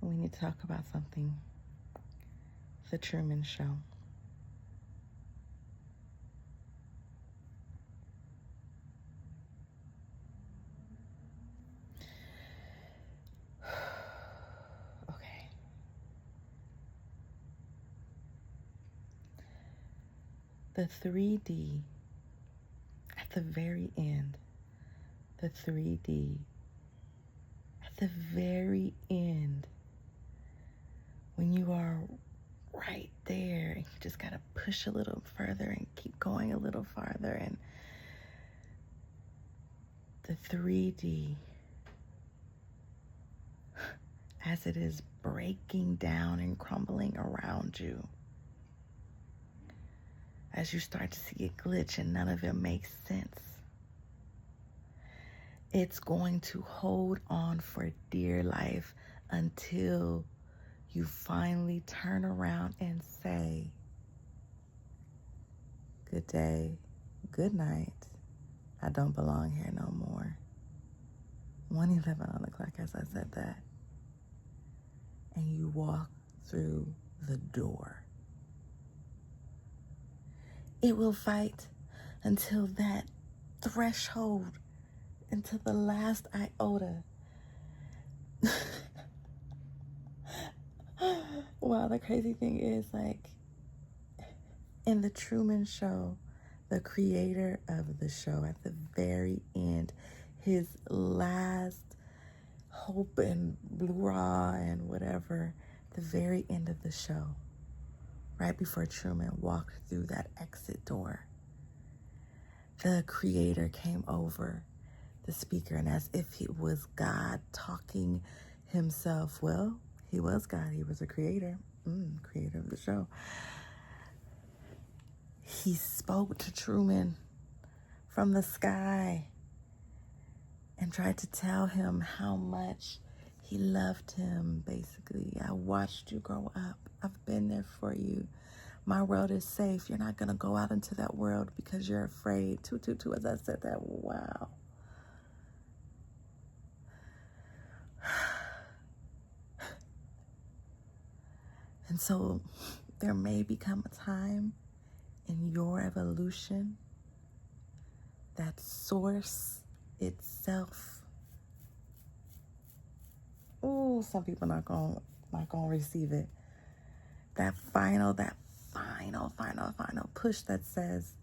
we need to talk about something. The Truman Show. Okay. The 3D, at the very end, the 3D, at the very end, when you are right there and you just got to push a little further and keep going a little farther, and the 3D, as it is breaking down and crumbling around you, as you start to see it glitch and none of it makes sense, it's going to hold on for dear life until you finally turn around and say, good day, good night, I don't belong here no more. 1:11 on the clock as I said that. And you walk through the door. It will fight until that threshold, until the last iota. Wow, the crazy thing is, like, in the Truman Show, the creator of the show, at the very end, his last hope and blah and whatever, the very end of the show, right before Truman walked through that exit door, the creator came over the speaker, and as if it was God talking himself, well, he was God, he was a creator, creator of the show. He spoke to Truman from the sky and tried to tell him how much he loved him, basically. I watched you grow up. I've been there for you. My world is safe. You're not going to go out into that world because you're afraid. As I said that, wow. And so there may become a time in your evolution that source itself. Oh, some people not gonna receive it. That final push that says,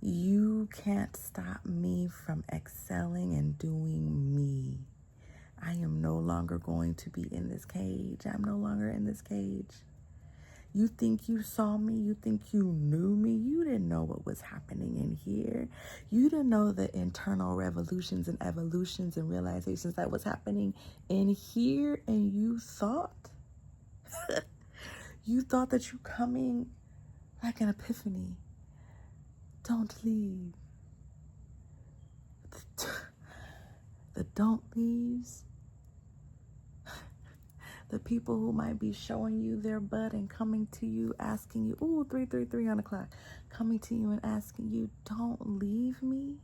you can't stop me from excelling and doing me. I am no longer going to be in this cage. I'm no longer in this cage. You think you saw me? You think you knew me? You didn't know what was happening in here. You didn't know the internal revolutions and evolutions and realizations that was happening in here. And you thought, you thought that you coming like an epiphany. Don't leave. The don't leaves. The people who might be showing you their butt and coming to you, asking you, 3:33 on the clock, coming to you and asking you, don't leave me.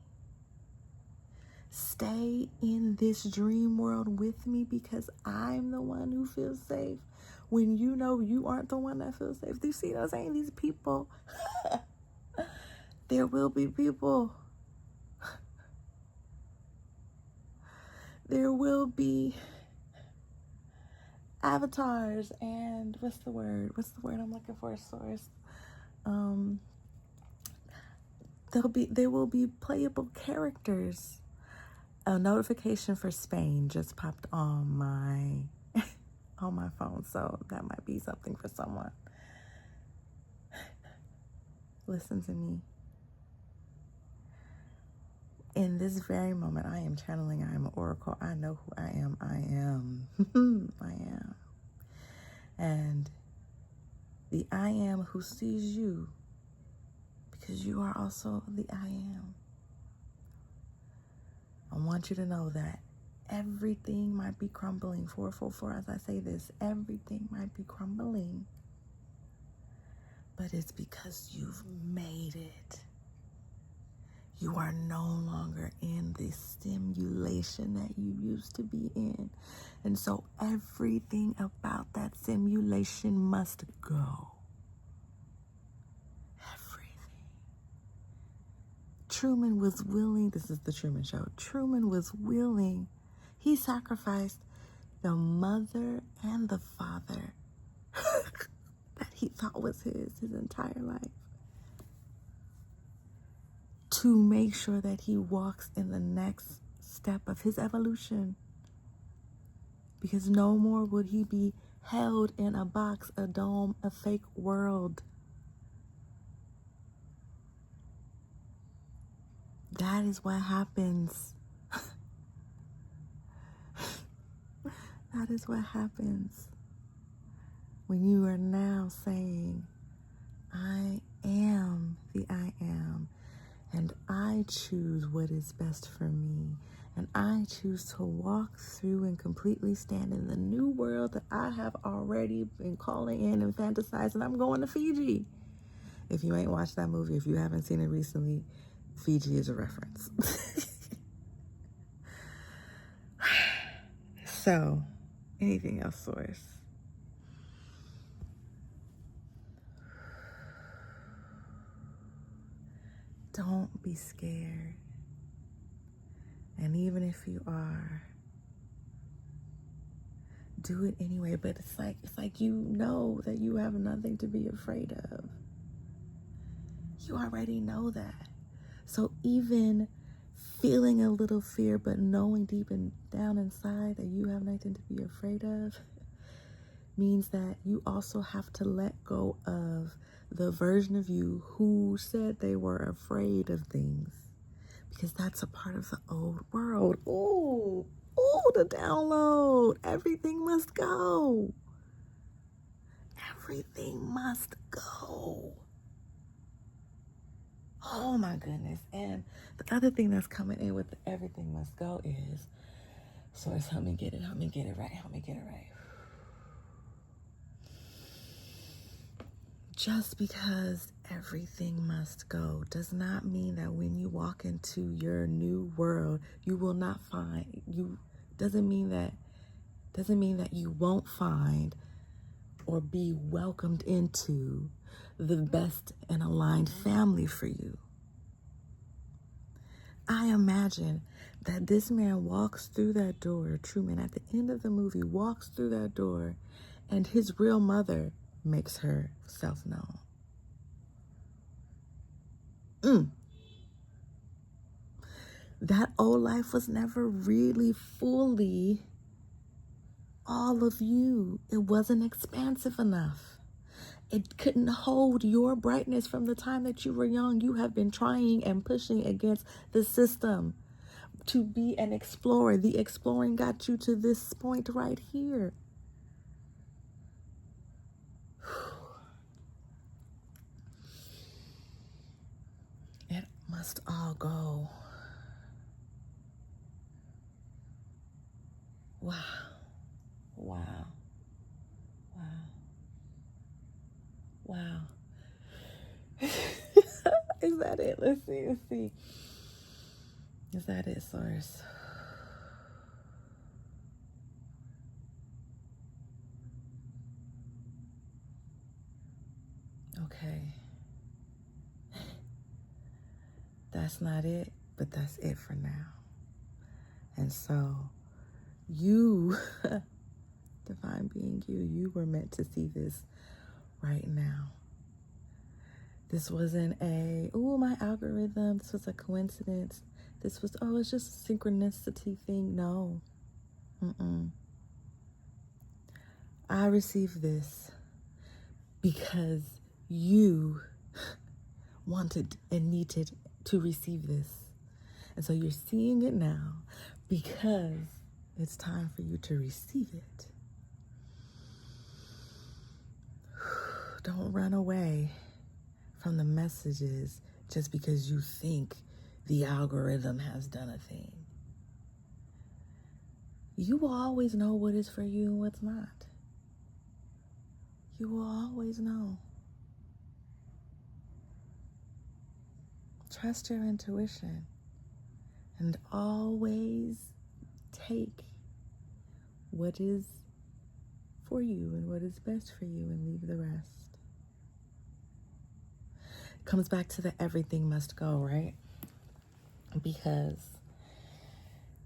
Stay in this dream world with me because I'm the one who feels safe. When you know you aren't the one that feels safe. Do you see what I'm saying? These people, there will be people. There will be avatars and what's the word I'm looking for? Source. There will be playable characters. A notification for Spain just popped on my on my phone, so that might be something for someone. Listen to me. In this very moment, I am channeling. I am an oracle. I know who I am. I am. I am. And the I am who sees you, because you are also the I am. I want you to know that everything might be crumbling. 444, as I say this, everything might be crumbling. But it's because you've made it. You are no longer in the simulation that you used to be in. And so everything about that simulation must go. Everything. Truman was willing, this is the Truman Show. Truman was willing. He sacrificed the mother and the father that he thought was his entire life, to make sure that he walks in the next step of his evolution. Because no more would he be held in a box, a dome, a fake world. That is what happens. That is what happens when you are now saying, I am the I am, and I choose what is best for me, and I choose to walk through and completely stand in the new world that I have already been calling in and fantasizing. I'm going to Fiji. If you ain't watched that movie, if you haven't seen it recently, Fiji is a reference. So, anything else, Source? Don't be scared. And even if you are, do it anyway. But it's like you know that you have nothing to be afraid of. You already know that. So even feeling a little fear, but knowing deep and down inside that you have nothing to be afraid of, means that you also have to let go of the version of you who said they were afraid of things, because that's a part of the old world. Ooh, the download. Everything must go. Everything must go. Oh my goodness. And the other thing that's coming in with the everything must go is, Source, help me get it right. Just because everything must go does not mean that when you walk into your new world, you will not find, doesn't mean that you won't find or be welcomed into the best and aligned family for you. I imagine that this man walks through that door, Truman, at the end of the movie, walks through that door, and his real mother makes herself known. That old life was never really fully all of you. It wasn't expansive enough. It couldn't hold your brightness from the time that you were young. You have been trying and pushing against the system to be an explorer. The exploring got you to this point right here. It must all go. Wow. Is that it? Let's see. Is that it, Source? Okay. That's not it, but that's it for now. And so, you, divine being you were meant to see this right now. This wasn't my algorithm, this was a coincidence. This was, it's just a synchronicity thing. No. I received this because you wanted and needed to receive this. And so you're seeing it now because it's time for you to receive it. Don't run away from the messages just because you think the algorithm has done a thing. You will always know what is for you and what's not. You will always know. Trust your intuition and always take what is for you and what is best for you and leave the rest. It comes back to the everything must go, right? Because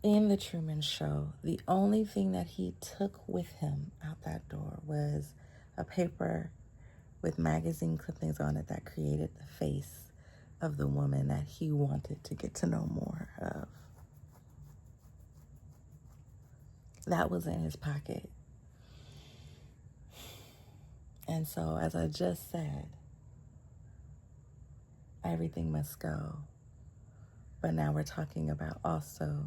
in the Truman Show, the only thing that he took with him out that door was a paper with magazine clippings on it that created the face of the woman that he wanted to get to know more of. That was in his pocket. And so, as I just said, everything must go. But now we're talking about also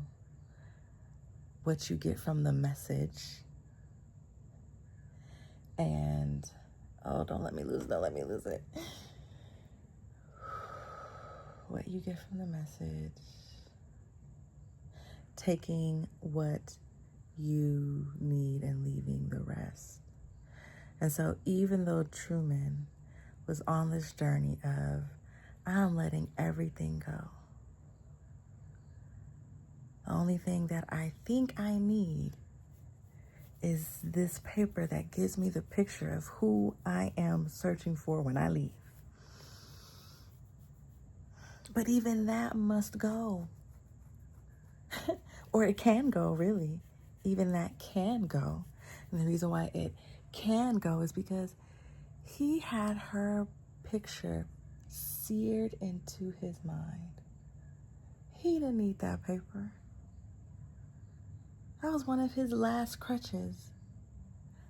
what you get from the message. And, oh, don't let me lose it. What you get from the message. Taking what you need and leaving the rest. And so even though Truman was on this journey of, I'm letting everything go. The only thing that I think I need is this paper that gives me the picture of who I am searching for when I leave. But even that must go. Or it can go, really. Even that can go. And the reason why it can go is because he had her picture seared into his mind. He didn't need that paper. That was one of his last crutches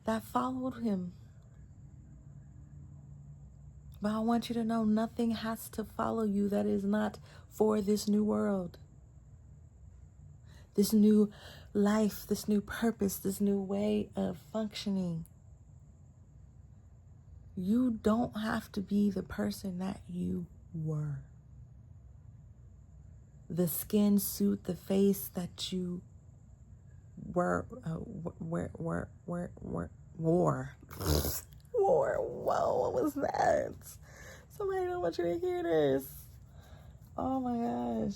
that followed him. But I want you to know nothing has to follow you that is not for this new world. This new life, this new purpose, this new way of functioning. You don't have to be the person that you were. The skin suit, the face that you wore. Whoa, what was that? Somebody don't want you to hear this. Oh my gosh.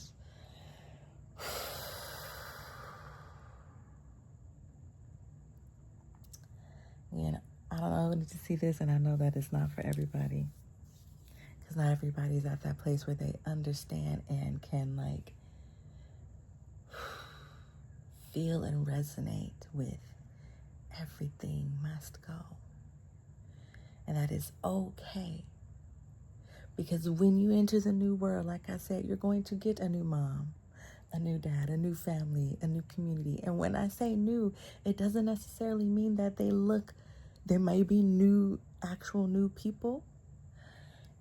Yeah, I don't know who needs to see this, and I know that it's not for everybody. Because not everybody's at that place where they understand and can, like, feel and resonate with everything must go. And that is okay. Because when you enter the new world, like I said, you're going to get a new mom, a new dad, a new family, a new community. And when I say new, it doesn't necessarily mean that there may be actual new people.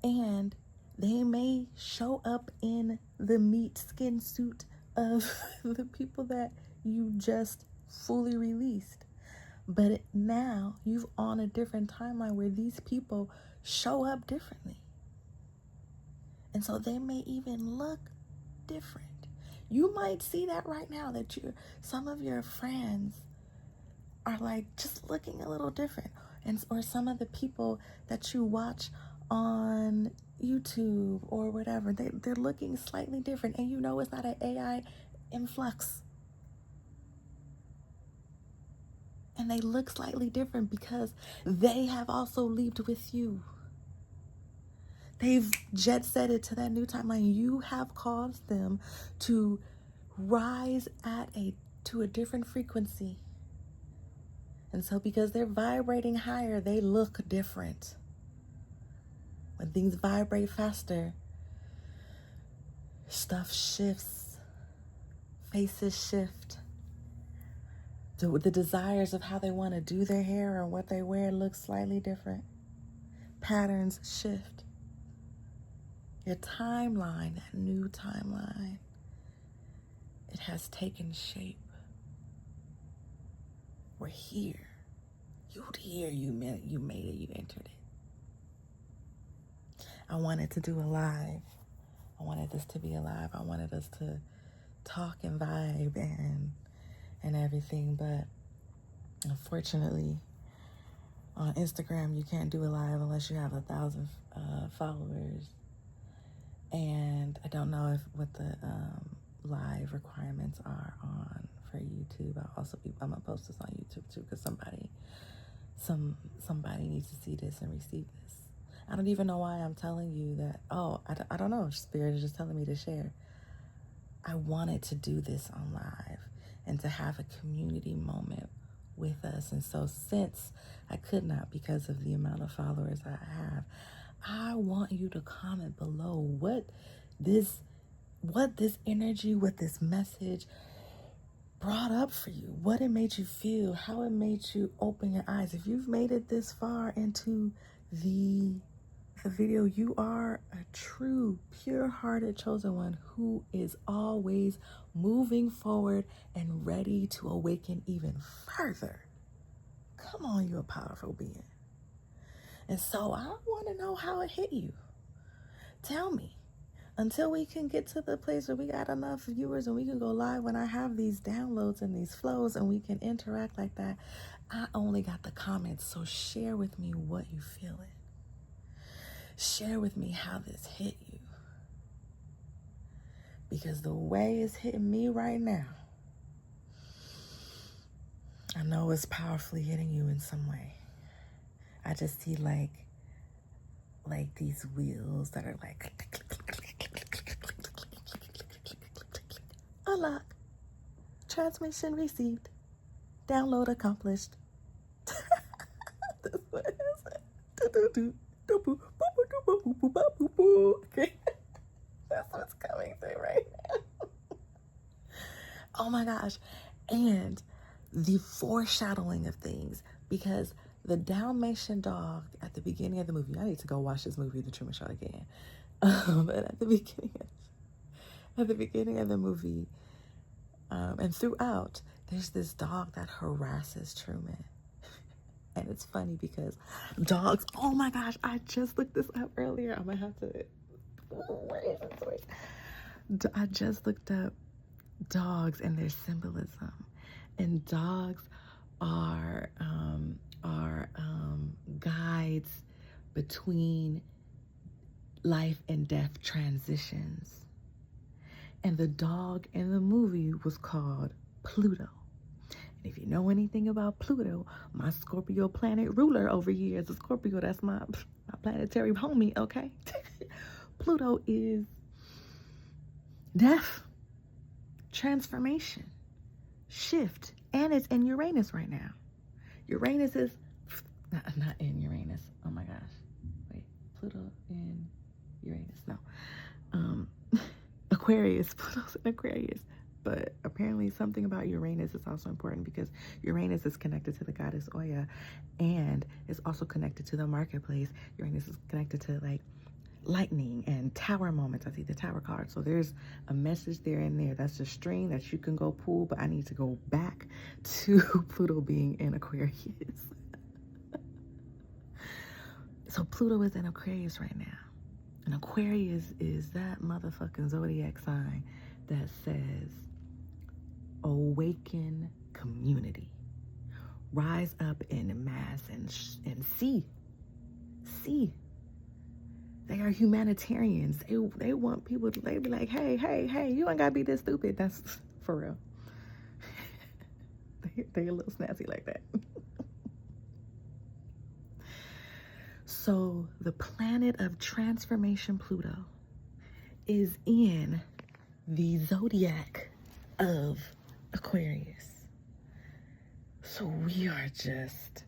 And they may show up in the meat skin suit of the people that you just fully released. But now you've on a different timeline where these people show up differently. And so they may even look different. You might see that right now, that some of your friends are like just looking a little different. Or some of the people that you watch on YouTube or whatever, they're looking slightly different. And you know it's not an AI influx. And they look slightly different because they have also leaped with you. They've jet-setted to that new timeline. You have caused them to rise to a different frequency. And so because they're vibrating higher, they look different. When things vibrate faster, stuff shifts, faces shift. The desires of how they want to do their hair or what they wear look slightly different. Patterns shift. Your timeline, that new timeline, it has taken shape. We're here. You're here. You made it. You entered it. I wanted to do a live. I wanted this to be alive. I wanted us to talk and vibe and everything, but unfortunately on Instagram you can't do a live unless you have 1,000 followers, And I don't know what the live requirements are on for YouTube. I'm gonna post this on YouTube too, because somebody needs to see this and receive this. I don't even know why I'm telling you that. I don't know. Spirit is just telling me to share. I wanted to do this on live and to have a community moment with us. And so since I could not because of the amount of followers I have, I want you to comment below what this energy, what this message brought up for you, what it made you feel, how it made you open your eyes. If you've made it this far into the video, you are a true, pure-hearted chosen one who is always moving forward and ready to awaken even further. Come on, you're a powerful being. And so I want to know how it hit you. Tell me. Until we can get to the place where we got enough viewers and we can go live when I have these downloads and these flows and we can interact like that, I only got the comments. So share with me what you feeling. Share with me how this hit you. Because the way it's hitting me right now, I know it's powerfully hitting you in some way. I just see like these wheels that are like unlock, transmission received, download accomplished. That's what it is. Okay. That's what's coming through right now. Oh my gosh. And the foreshadowing of things, because the Dalmatian dog at the beginning of the movie, I need to go watch this movie, The Truman Show, again. But at the beginning of the movie, and throughout, there's this dog that harasses Truman. And it's funny because dogs, oh my gosh, I just looked this up earlier. I'm gonna have to, where is it? Sorry. I just looked up dogs and their symbolism. And dogs are guides between life and death transitions. And the dog in the movie was called Pluto. And if you know anything about Pluto, my Scorpio planet ruler over here is a Scorpio. That's my planetary homie, okay? Pluto is death, transformation, shift, and it's in Uranus right now. Uranus is not in Uranus. Oh my gosh. Wait, Pluto in Uranus. No. Aquarius. Pluto's in Aquarius. But apparently something about Uranus is also important because Uranus is connected to the goddess Oya and is also connected to the marketplace. Uranus is connected to like lightning and tower moments. I see the tower card. So there's a message there and there. That's a string that you can go pull, but I need to go back to Pluto being in Aquarius. So Pluto is in Aquarius right now. And Aquarius is that motherfucking zodiac sign that says, awaken community. Rise up in mass and see. They are humanitarians. They want people to be like, hey, you ain't gotta be this stupid. That's for real. They're a little snazzy like that. So the planet of transformation, Pluto, is in the zodiac of Aquarius. So we are just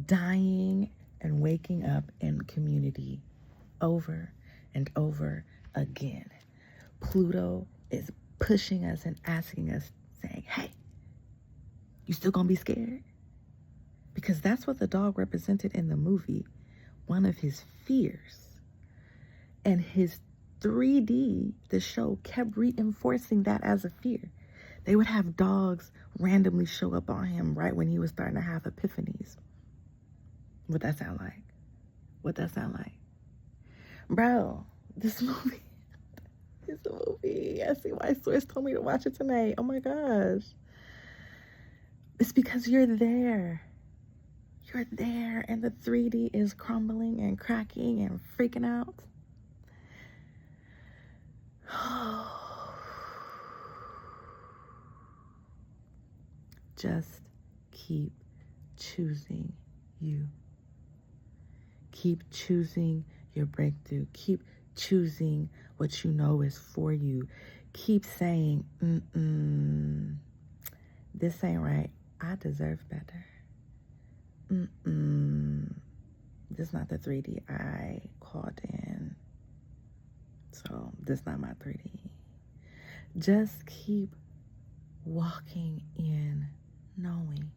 dying and waking up in community over and over again. Pluto is pushing us and asking us, saying, hey, you still gonna be scared? Because that's what the dog represented in the movie, one of his fears. And his 3D, the show, kept reinforcing that as a fear. They would have dogs randomly show up on him right when he was starting to have epiphanies. What that sound like? What that sound like? Bro, this movie is a movie. I see why Source told me to watch it tonight. Oh my gosh. It's because you're there. You're there and the 3D is crumbling and cracking and freaking out. Just keep choosing you. Keep choosing your breakthrough. Keep choosing what you know is for you. Keep saying, this ain't right. I deserve better. This is not the 3D I called in. So this is not my 3D. Just keep walking in knowing.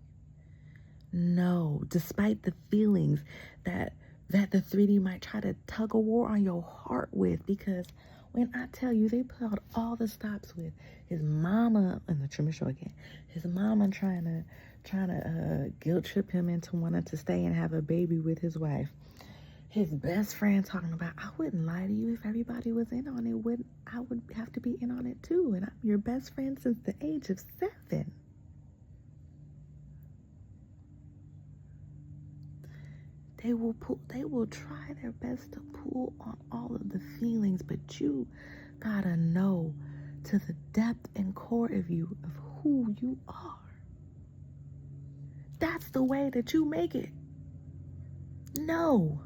No, despite the feelings that the 3D might try to tug a war on your heart with, because when I tell you, they put out all the stops with his mama in the Truman Show again. His mama trying to guilt trip him into wanting to stay and have a baby with his wife. His best friend talking about, I wouldn't lie to you if everybody was in on it. I would have to be in on it too. And I'm your best friend since the age of 7. They will try their best to pull on all of the feelings, but you gotta know to the depth and core of you of who you are. That's the way that you make it. No.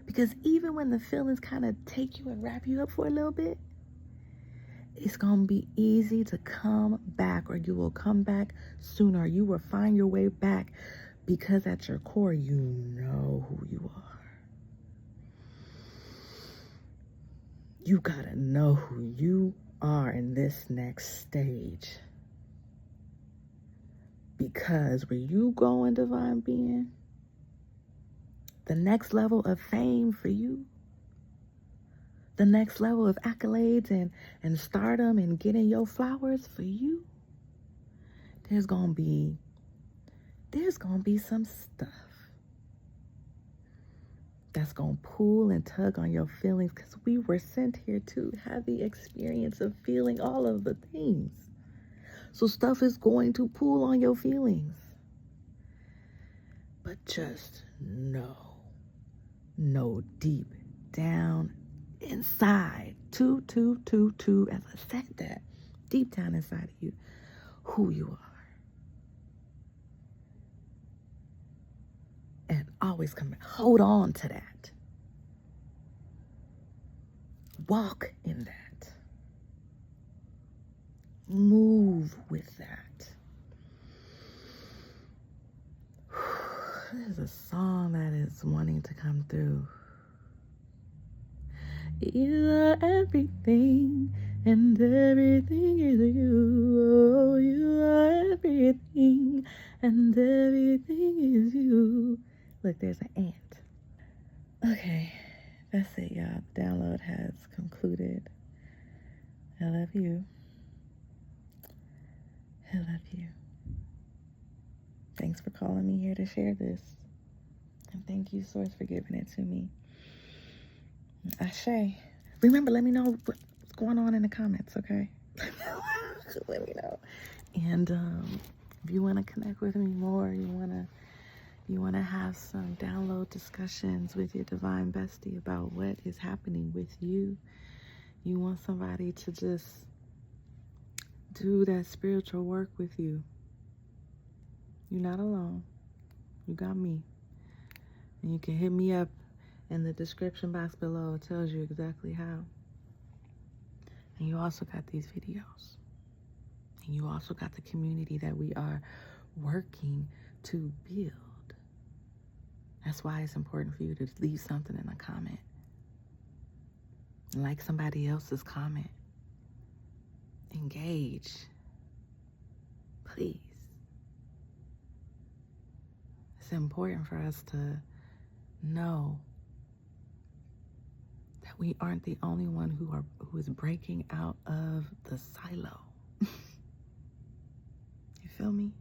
Because even when the feelings kind of take you and wrap you up for a little bit, it's going to be easy to come back, or you will come back sooner. You will find your way back because at your core, you know who you are. You got to know who you are in this next stage. Because where you go in divine being, the next level of fame for you, the next level of accolades and stardom and getting your flowers for you, there's gonna be some stuff that's gonna pull and tug on your feelings, because we were sent here to have the experience of feeling all of the things. So stuff is going to pull on your feelings. But just know deep down inside, as I said that, deep down inside of you, who you are. And always come back. Hold on to that. Walk in that. Move with that. There's a song that is wanting to come through. You are everything, and everything is you. Oh, you are everything, and everything is you. Look, there's an ant. Okay, that's it, y'all. The download has concluded. I love you. I love you. Thanks for calling me here to share this. And thank you, Source, for giving it to me. Ashe. Remember, let me know what's going on in the comments, okay? Let me know. And if you want to connect with me more, you want to have some download discussions with your divine bestie about what is happening with you. You want somebody to just do that spiritual work with you. You're not alone. You got me. And you can hit me up in the description box below. It tells you exactly how. And you also got these videos. And you also got the community that we are working to build. That's why it's important for you to leave something in a comment. Like somebody else's comment. Engage. Please. It's important for us to know that we aren't the only one who is breaking out of the silo. You feel me?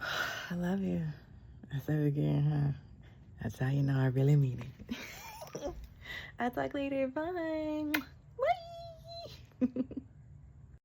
I love you. I said it again, huh? That's how you know I really mean it. I'll talk later. Bye. Bye.